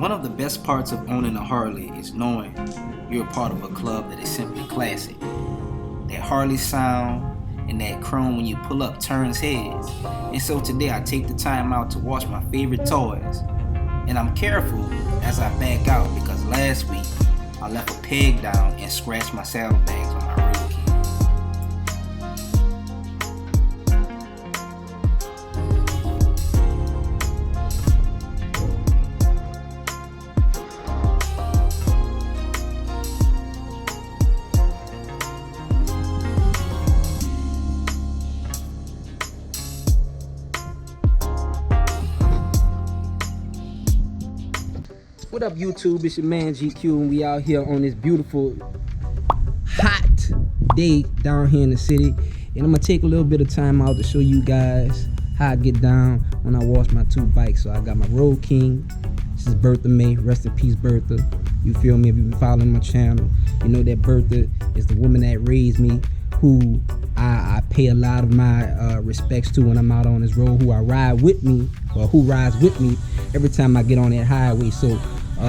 One of the best parts of owning a Harley is knowing you're a part of a club that is simply classic. That Harley sound and that chrome when you pull up turns heads. And so today I take the time out to watch my favorite toys. And I'm careful as I back out because last week I left a peg down and scratched my saddlebags on my road key. What up, YouTube? It's your man GQ, and we out here on this beautiful, hot day down here in the city. And I'm gonna take a little bit of time out to show you guys how I get down when I wash my two bikes. So I got my Road King. This is Bertha May. Rest in peace, Bertha. You feel me? If you've been following my channel, you know that Bertha is the woman that raised me, who I pay a lot of my respects to when I'm out on this road, who I ride with me, or who rides with me every time I get on that highway. So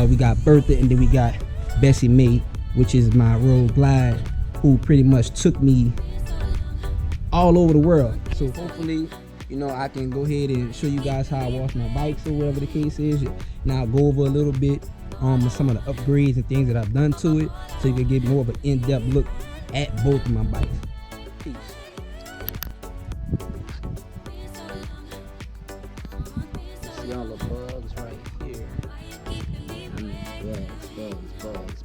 we got Bertha, and then we got Bessie May, which is my road glide, who pretty much took me all over the world. So hopefully, you know, I can go ahead and show you guys how I wash my bikes or whatever the case is. Now I'll go over a little bit some of the upgrades and things that I've done to it, so you can get more of an in-depth look at both of my bikes. Peace. See all the bugs right here. Bugs.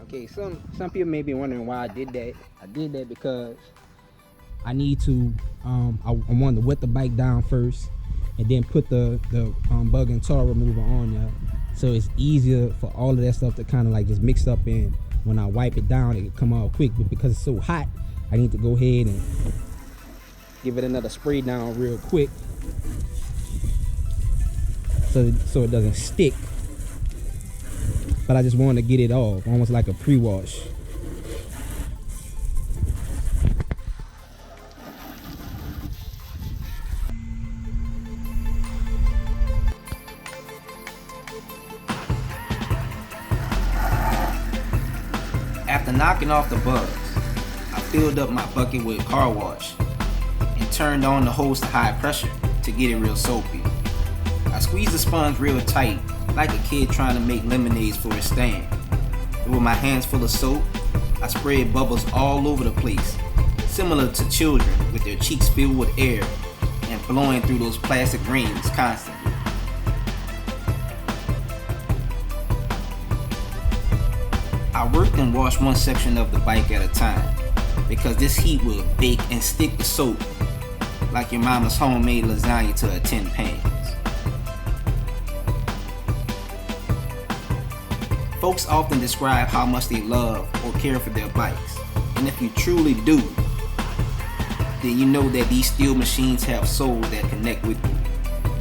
Okay, some people may be wondering why I did that. I did that because I need to I wanted to wet the bike down first and then put the bug and tar remover on there, so it's easier for all of that stuff to kind of like just mix up, and when I wipe it down it can come out quick. But because it's so hot, I need to go ahead and give it another spray down real quick so it doesn't stick. But I just wanted to get it off, almost like a pre-wash. After knocking off the bugs, I filled up my bucket with car wash and turned on the hose to high pressure to get it real soapy. I squeezed the sponge real tight, like a kid trying to make lemonades for his stand. And with my hands full of soap, I sprayed bubbles all over the place, similar to children with their cheeks filled with air and blowing through those plastic rings constantly. I worked and washed one section of the bike at a time because this heat will bake and stick the soap like your mama's homemade lasagna to a tin pan. Folks often describe how much they love or care for their bikes, and if you truly do, then you know that these steel machines have souls that connect with you.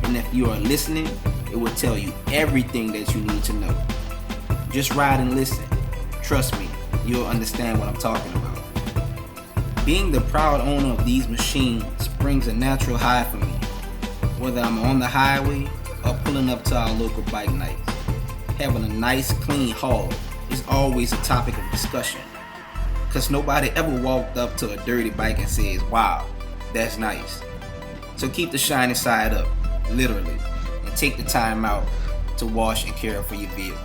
And if you are listening, it will tell you everything that you need to know. Just ride and listen. Trust me, you'll understand what I'm talking about. Being the proud owner of these machines brings a natural high for me, whether I'm on the highway or pulling up to our local bike nights. Having a nice clean haul is always a topic of discussion, because nobody ever walked up to a dirty bike and says, wow, that's nice. So keep the shiny side up, literally, and take the time out to wash and care for your vehicle.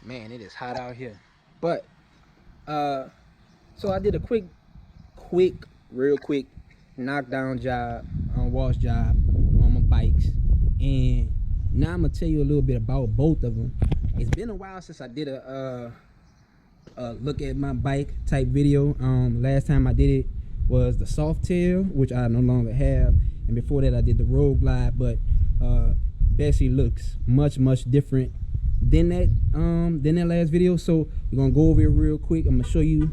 Man, it is hot out here. But so I did a real quick knockdown job, wash job on my bikes, and now I'm gonna tell you a little bit about both of them. It's been a while since I did a look at my bike type video. Last time I did it was the Softail, which I no longer have, and before that I did the Road Glide. But Bessie looks much different than that last video. So we're gonna go over it real quick. I'm gonna show you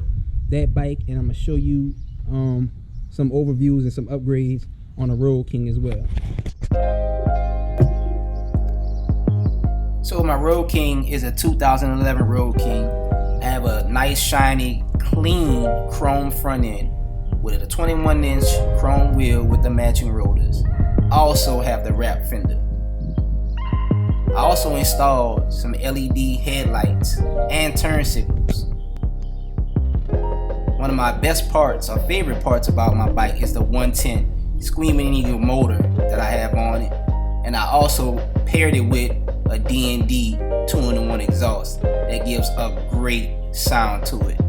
that bike, and I'm gonna show you some overviews and some upgrades on the Road King as well. So my Road King is a 2011 Road King. I have a nice shiny clean chrome front end with a 21-inch chrome wheel with the matching rotors. I also have the wrap fender. I also installed some LED headlights and turn signals. One of my best parts or favorite parts about my bike is the 110 Screaming Eagle motor that I have on it, and I also paired it with a D&D 2-in-1 exhaust that gives a great sound to it.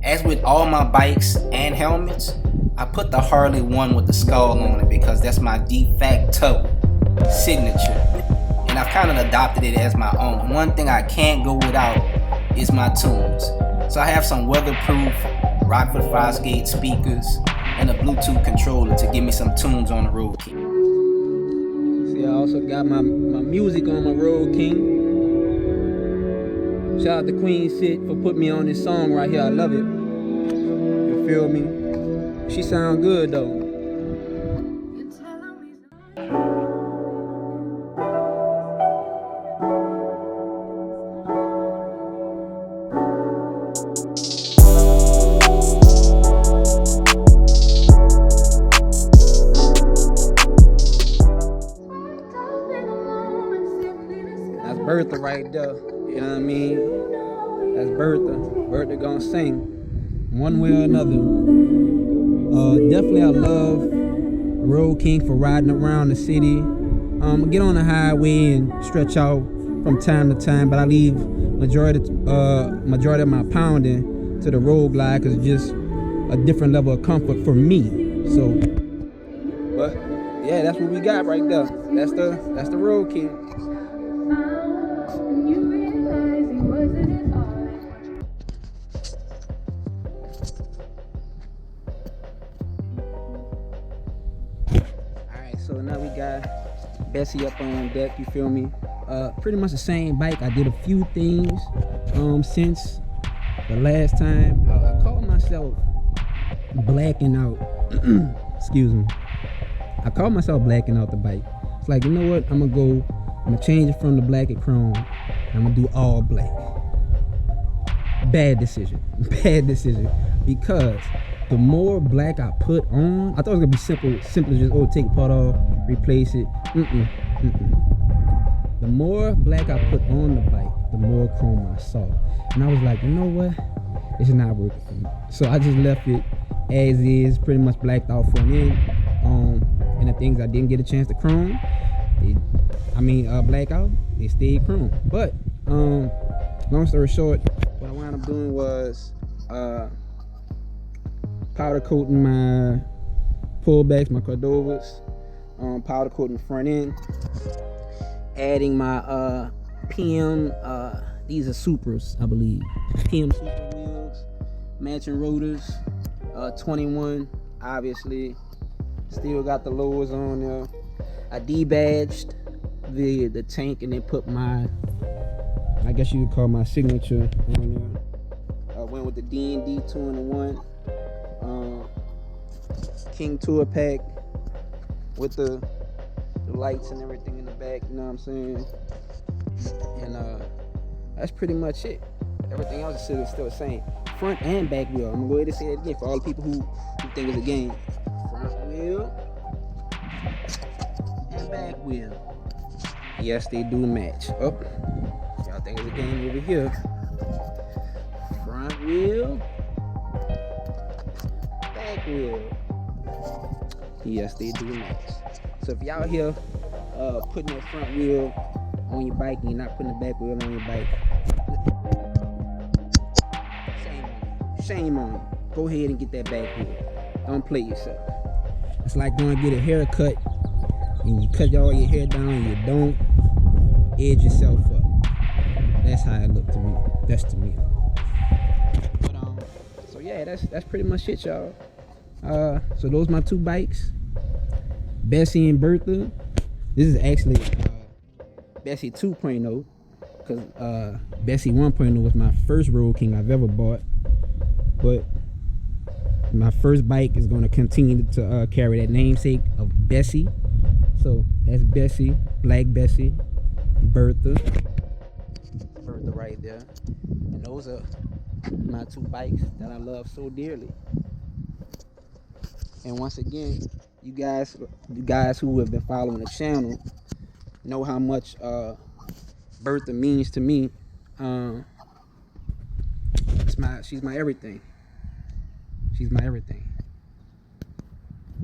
As with all my bikes and helmets, I put the Harley one with the skull on it because that's my de facto signature, and I've kind of adopted it as my own. One thing I can't go without is my tunes. So I have some weatherproof Rockford 5-gauge speakers and a Bluetooth controller to give me some tunes on the Road King. See, I also got my music on my Road King. Shout out to Queen Sit for putting me on this song right here. I love it. You feel me? She sound good though. That's Bertha right there. You know what I mean? That's Bertha. Bertha gonna sing one way or another. Definitely I love Road King for riding around the city. Get on the highway and stretch out from time to time, but I leave majority of my pounding to the Road Glide because it's just a different level of comfort for me. So, but yeah, that's what we got right there. That's the Road King. So now we got Bessie up on deck, you feel me? Pretty much the same bike. I did a few things since the last time. I called myself blacking out. Excuse me. I called myself blacking out the bike. It's like, you know what? I'm gonna change it from the black and chrome. I'm gonna do all black. Bad decision. Bad decision. Because the more black I put on, I thought it was gonna be simple just take part off, replace it. The more black I put on the bike, the more chrome I saw. And I was like, you know what? It's not working for me. So I just left it as is, pretty much blacked out front end. And the things I didn't get a chance to chrome, black out, they stayed chrome. But long story short, what I wound up doing was powder coating my pullbacks, my Cordovas, powder coating the front end, adding my PM, these are Supras, I believe, PM Super wheels, matching rotors, 21, obviously, still got the lowers on there. I debadged the tank and then put my, I guess you could call my signature on there. I went with the D&D 2-in-1 King Tour pack with the lights and everything in the back, you know what I'm saying? And that's pretty much it. Everything else is still the same. Front and back wheel. I'm gonna go ahead and say that again for all the people who think it's a game. Front wheel and back wheel. Yes, they do match. Oh, y'all think it's a game over here. Front wheel, back wheel. Yes, they do match. So if y'all here putting that front wheel on your bike and you're not putting the back wheel on your bike, shame on you. Shame on you. Go ahead and get that back wheel. Don't play yourself. It's like going to get a haircut and you cut all your hair down and you don't edge yourself up. That's how it looked to me. That's to me. But so yeah, that's pretty much it, y'all. So those my two bikes, Bessie and Bertha. This is actually Bessie 2.0, because Bessie 1.0 was my first Road King I've ever bought. But my first bike is going to continue to carry that namesake of Bessie. So that's Bessie, Black Bessie, Bertha right there. And those are my two bikes that I love so dearly. And once again, you guys who have been following the channel know how much Bertha means to me. She's my everything. She's my everything.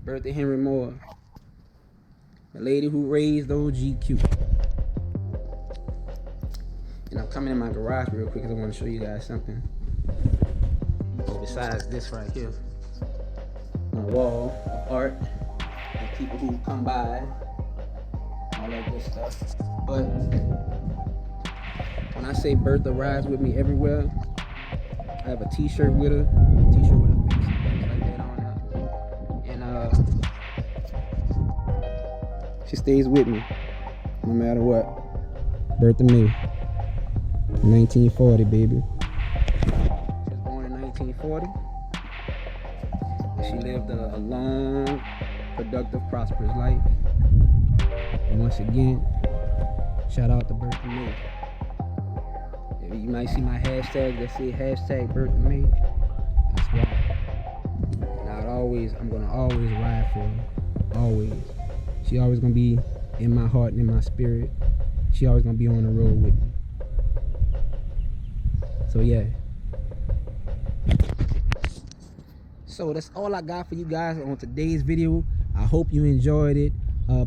Bertha Henry Moore, the lady who raised old GQ. And I'm coming in my garage real quick because I want to show you guys something. Besides this right here, my wall of art and people who come by, all that good stuff. But when I say Bertha rides with me everywhere, I have a t-shirt with her, face and things like that on her. And she stays with me no matter what. Bertha May, 1940, baby. She was born in 1940. And she lived a long, productive, prosperous life. And once again, shout out to Bertha May. You might see my hashtag that say hashtag Bertha May. That's why. And I'm gonna always ride for her. Always. She always gonna be in my heart and in my spirit. She always gonna be on the road with me. So yeah. So that's all I got for you guys on today's video. I hope you enjoyed it.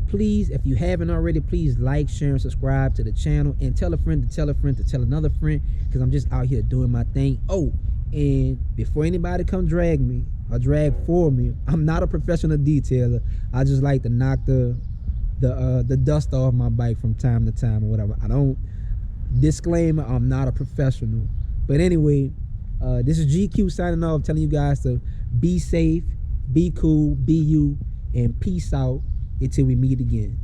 Please, if you haven't already, please like, share, and subscribe to the channel, and tell a friend to tell a friend to tell another friend, because I'm just out here doing my thing. Oh, and before anybody come drag me or drag for me, I'm not a professional detailer. I just like to knock the dust off my bike from time to time or whatever. I don't, disclaimer, I'm not a professional. But anyway, this is GQ signing off, telling you guys to be safe, be cool, be you, and peace out until we meet again.